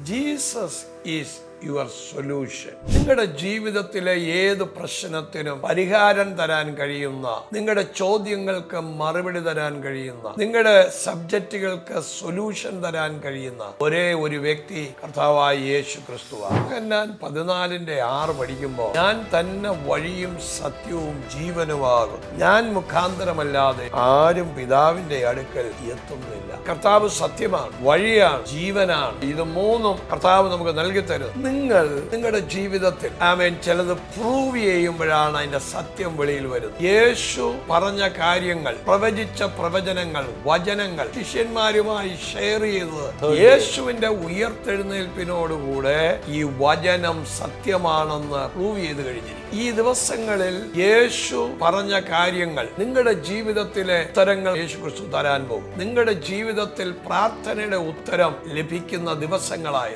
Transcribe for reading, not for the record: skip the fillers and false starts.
Jesus is your solution. നിങ്ങളുടെ ജീവിതത്തിലെ ഏത് പ്രശ്നത്തിനും പരിഹാരം തരാൻ കഴിയുന്ന, നിങ്ങളുടെ ചോദ്യങ്ങൾക്ക് മറുപടി തരാൻ കഴിയുന്ന, നിങ്ങളുടെ സബ്ജക്റ്റുകൾക്ക് സൊല്യൂഷൻ തരാൻ കഴിയുന്ന ഒരേ ഒരു വ്യക്തി കർത്താവായ യേശു ക്രിസ്തുവാണ്. ഞാൻ 14:6 പഠിക്കുമ്പോൾ, ഞാൻ തന്നെ വഴിയും സത്യവും ജീവനുമാകും, ഞാൻ മുഖാന്തരമല്ലാതെ ആരും പിതാവിന്റെ അടുക്കൽ എത്തുന്നില്ല. കർത്താവ് സത്യമാണ്, വഴിയാണ്, ജീവനാണ്. ഇത് മൂന്നും കർത്താവ് നമുക്ക് നൽകി തരും. നിങ്ങൾ നിങ്ങളുടെ ജീവിതത്തിൽ ചിലത് പ്രൂവ് ചെയ്യുമ്പോഴാണ് അതിന്റെ സത്യം വെളിയിൽ വരുന്നത്. യേശു പറഞ്ഞ കാര്യങ്ങൾ, പ്രവചിച്ച പ്രവചനങ്ങൾ, വചനങ്ങൾ ശിഷ്യന്മാരുമായി ഷെയർ ചെയ്തത് യേശുവിന്റെ ഉയർത്തെഴുന്നേൽപ്പിനോടുകൂടെ ഈ വചനം സത്യമാണെന്ന് പ്രൂവ് ചെയ്ത് കഴിഞ്ഞിരിക്കും. ഈ ദിവസങ്ങളിൽ യേശു പറഞ്ഞ കാര്യങ്ങൾ നിങ്ങളുടെ ജീവിതത്തിലെ ഉത്തരങ്ങൾ യേശു ക്രിസ്തു തരാൻ പോകും. നിങ്ങളുടെ ജീവിതത്തിൽ പ്രാർത്ഥനയുടെ ഉത്തരം ലഭിക്കുന്ന ദിവസങ്ങളായി